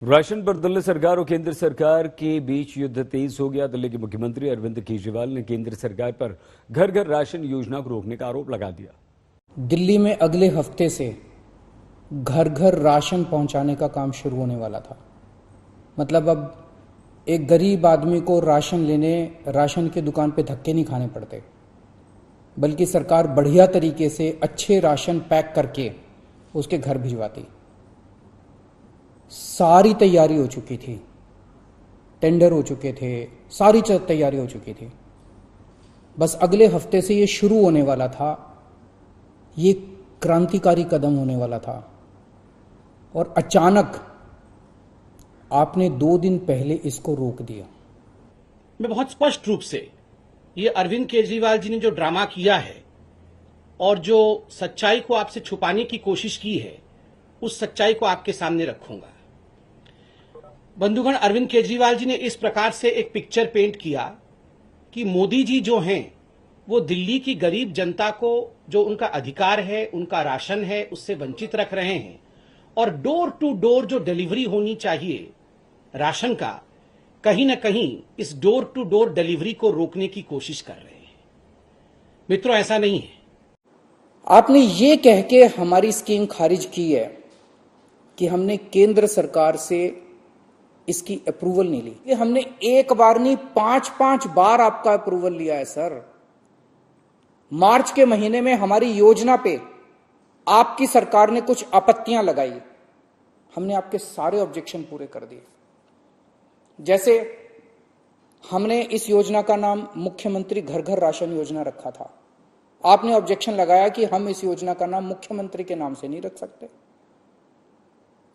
Ration पर दिल्ली सरकार और केंद्र सरकार के बीच युद्ध तेज हो गया। दिल्ली के मुख्यमंत्री अरविंद केजरीवाल ने केंद्र सरकार पर घर घर राशन योजना को रोकने का आरोप लगा दिया। दिल्ली में अगले हफ्ते से घर घर राशन पहुंचाने का काम शुरू होने वाला था। मतलब अब एक गरीब आदमी को राशन लेने राशन की दुकान पे धक्के नहीं खाने पड़ते, बल्कि सरकार बढ़िया तरीके से अच्छे राशन पैक करके उसके घर भिजवाती। सारी तैयारी हो चुकी थी, टेंडर हो चुके थे, सारी तैयारी हो चुकी थी। बस अगले हफ्ते से ये शुरू होने वाला था। ये क्रांतिकारी कदम होने वाला था और अचानक आपने 2 दिन पहले इसको रोक दिया। मैं बहुत स्पष्ट रूप से ये अरविंद केजरीवाल जी ने जो ड्रामा किया है और जो सच्चाई को आपसे छुपाने की कोशिश की है, उस सच्चाई को आपके सामने रखूंगा। बंधुगण, अरविंद केजरीवाल जी ने इस प्रकार से एक पिक्चर पेंट किया कि मोदी जी जो हैं वो दिल्ली की गरीब जनता को जो उनका अधिकार है, उनका राशन है, उससे वंचित रख रहे हैं और डोर टू डोर जो डिलीवरी होनी चाहिए राशन का, कहीं ना कहीं इस डोर टू डोर डिलीवरी को रोकने की कोशिश कर रहे हैं। मित्रों, ऐसा नहीं है। आपने ये कह के हमारी स्कीम खारिज की है कि हमने केंद्र सरकार से इसकी अप्रूवल नहीं ली। ये हमने एक बार नहीं 5-5 बार आपका अप्रूवल लिया है सर। मार्च के महीने में हमारी योजना पे आपकी सरकार ने कुछ आपत्तियां लगाई, हमने आपके सारे ऑब्जेक्शन पूरे कर दिए। जैसे हमने इस योजना का नाम मुख्यमंत्री घर घर राशन योजना रखा था। आपने ऑब्जेक्शन लगाया कि हम इस योजना का नाम मुख्यमंत्री के नाम से नहीं रख सकते।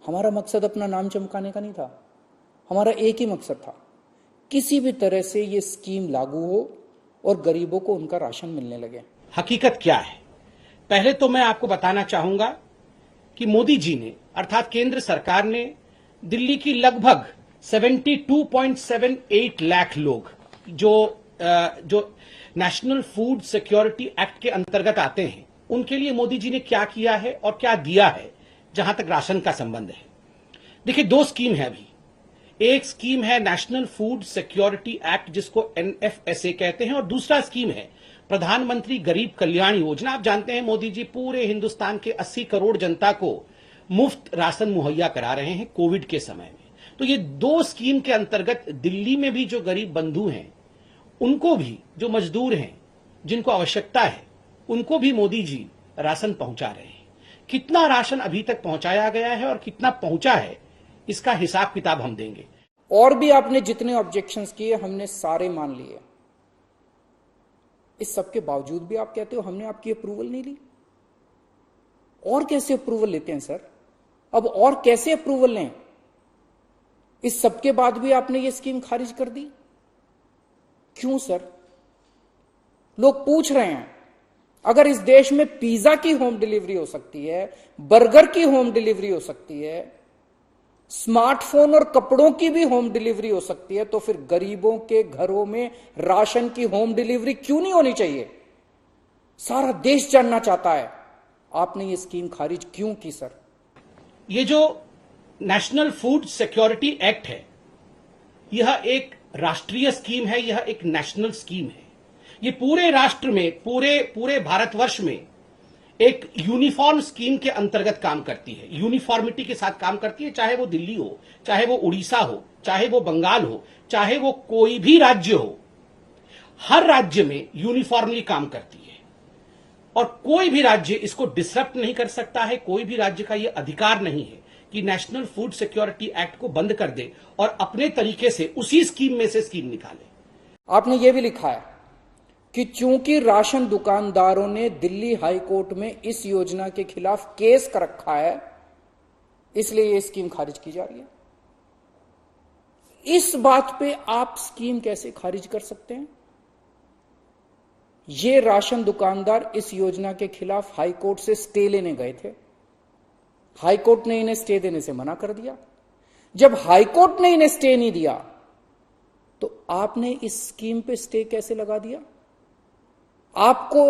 हमारा मकसद अपना नाम चमकाने का नहीं था, हमारा एक ही मकसद था, किसी भी तरह से ये स्कीम लागू हो और गरीबों को उनका राशन मिलने लगे। हकीकत क्या है? पहले तो मैं आपको बताना चाहूंगा कि मोदी जी ने अर्थात केंद्र सरकार ने दिल्ली की लगभग 72.78 लाख लोग जो नेशनल फूड सिक्योरिटी एक्ट के अंतर्गत आते हैं, उनके लिए मोदी जी ने क्या किया है और क्या दिया है जहां तक राशन का संबंध है। देखिए, 2 स्कीम है अभी। एक स्कीम है नेशनल फूड सिक्योरिटी एक्ट, जिसको NFSA कहते हैं, और दूसरा स्कीम है प्रधानमंत्री गरीब कल्याण योजना। आप जानते हैं मोदी जी पूरे हिंदुस्तान के 80 करोड़ जनता को मुफ्त राशन मुहैया करा रहे हैं कोविड के समय में। तो ये 2 स्कीम के अंतर्गत दिल्ली में भी जो गरीब बंधु हैं, उनको भी, जो मजदूर हैं, जिनको आवश्यकता है, उनको भी मोदी जी राशन पहुंचा रहे हैं। कितना राशन अभी तक पहुंचाया गया है और कितना पहुंचा है, इसका हिसाब किताब हम देंगे। और भी आपने जितने ऑब्जेक्शंस किए हमने सारे मान लिए। इस सब के बावजूद भी आप कहते हो हमने आपकी अप्रूवल नहीं ली। और कैसे अप्रूवल लेते हैं सर? अब और कैसे अप्रूवल लें? इस सब के बाद भी आपने ये स्कीम खारिज कर दी। क्यों सर? लोग पूछ रहे हैं, अगर इस देश में पिज्जा की होम डिलीवरी हो सकती है, बर्गर की होम डिलीवरी हो सकती है, स्मार्टफोन और कपड़ों की भी होम डिलीवरी हो सकती है, तो फिर गरीबों के घरों में राशन की होम डिलीवरी क्यों नहीं होनी चाहिए? सारा देश जानना चाहता है आपने ये स्कीम खारिज क्यों की सर? ये जो नेशनल फूड सिक्योरिटी एक्ट है, यह एक राष्ट्रीय स्कीम है, यह एक नेशनल स्कीम है। ये पूरे राष्ट्र में, पूरे भारतवर्ष में एक यूनिफॉर्म स्कीम के अंतर्गत काम करती है, यूनिफॉर्मिटी के साथ काम करती है। चाहे वो दिल्ली हो, चाहे वो उड़ीसा हो, चाहे वो बंगाल हो, चाहे वो कोई भी राज्य हो, हर राज्य में यूनिफॉर्मली काम करती है और कोई भी राज्य इसको डिसरप्ट नहीं कर सकता है। कोई भी राज्य का यह अधिकार नहीं है कि नेशनल फूड सिक्योरिटी एक्ट को बंद कर दे और अपने तरीके से उसी स्कीम में से स्कीम निकाले। आपने ये भी लिखा है कि चूंकि राशन दुकानदारों ने दिल्ली हाई कोर्ट में इस योजना के खिलाफ केस कर रखा है, इसलिए ये स्कीम खारिज की जा रही है। इस बात पे आप स्कीम कैसे खारिज कर सकते हैं? ये राशन दुकानदार इस योजना के खिलाफ हाई कोर्ट से स्टे लेने गए थे। हाई कोर्ट ने इन्हें स्टे देने से मना कर दिया। जब हाई कोर्ट ने इन्हें स्टे नहीं दिया, तो आपने इस स्कीम पे स्टे कैसे लगा दिया? आपको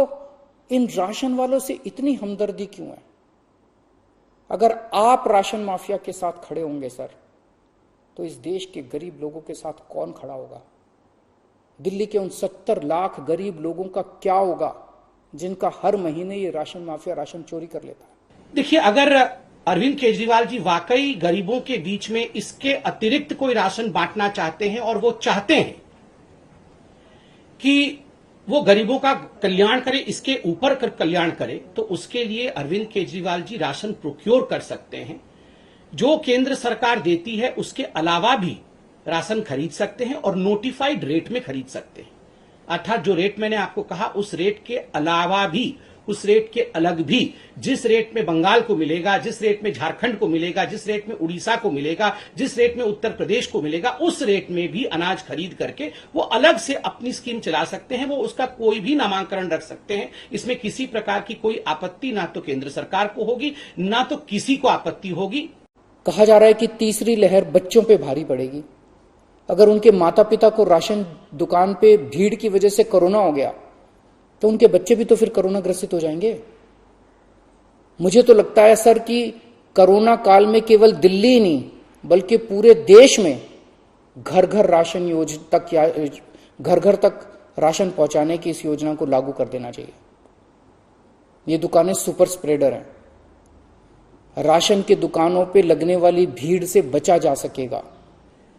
इन राशन वालों से इतनी हमदर्दी क्यों है? अगर आप राशन माफिया के साथ खड़े होंगे सर, तो इस देश के गरीब लोगों के साथ कौन खड़ा होगा? दिल्ली के उन 70 लाख गरीब लोगों का क्या होगा जिनका हर महीने ये राशन माफिया राशन चोरी कर लेता है? देखिए, अगर अरविंद केजरीवाल जी वाकई गरीबों के बीच में इसके अतिरिक्त कोई राशन बांटना चाहते हैं और वो चाहते हैं कि वो गरीबों का कल्याण करे, इसके ऊपर कल्याण करे, तो उसके लिए अरविंद केजरीवाल जी राशन प्रोक्योर कर सकते हैं। जो केंद्र सरकार देती है उसके अलावा भी राशन खरीद सकते हैं और नोटिफाइड रेट में खरीद सकते हैं। अर्थात जो रेट मैंने आपको कहा उस रेट के अलावा भी, उस रेट के अलग भी, जिस रेट में बंगाल को मिलेगा, जिस रेट में झारखंड को मिलेगा, जिस रेट में उड़ीसा को मिलेगा, जिस रेट में उत्तर प्रदेश को मिलेगा, उस रेट में भी अनाज खरीद करके वो अलग से अपनी स्कीम चला सकते हैं। वो उसका कोई भी नामांकन रख सकते हैं। इसमें किसी प्रकार की कोई आपत्ति ना तो केंद्र सरकार को होगी, ना तो किसी को आपत्ति होगी। कहा जा रहा है कि तीसरी लहर बच्चों पे भारी पड़ेगी। अगर उनके माता पिता को राशन दुकान पे भीड़ की वजह से कोरोना हो गया तो उनके बच्चे भी तो फिर कोरोना ग्रसित हो जाएंगे। मुझे तो लगता है सर कि कोरोना काल में केवल दिल्ली ही नहीं बल्कि पूरे देश में घर घर राशन योजना तक या घर घर तक राशन पहुंचाने की इस योजना को लागू कर देना चाहिए। ये दुकानें सुपर स्प्रेडर हैं। राशन की दुकानों पे लगने वाली भीड़ से बचा जा सकेगा।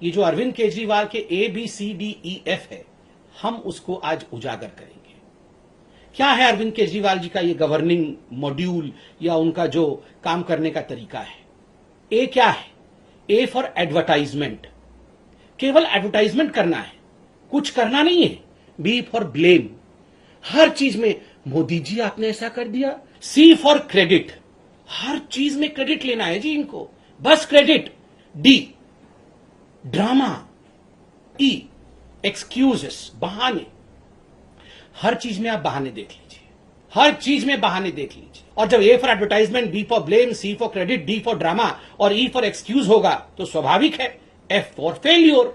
ये जो अरविंद केजरीवाल के ABCDEF है, हम उसको आज उजागर करेंगे। क्या है अरविंद केजरीवाल जी का ये गवर्निंग मॉड्यूल या उनका जो काम करने का तरीका है? ए क्या है? ए फॉर एडवर्टाइजमेंट। केवल एडवर्टाइजमेंट करना है, कुछ करना नहीं है। बी फॉर ब्लेम, हर चीज में मोदी जी आपने ऐसा कर दिया। सी फॉर क्रेडिट, हर चीज में क्रेडिट लेना है जी इनको, बस credit. D drama. E excuses, बहाने। हर चीज में आप बहाने देख लीजिए, हर चीज में बहाने देख लीजिए। और जब A for advertisement, B for blame, C for credit, D for drama और ई फॉर एक्सक्यूज होगा तो स्वाभाविक है F फॉर फेल्योर।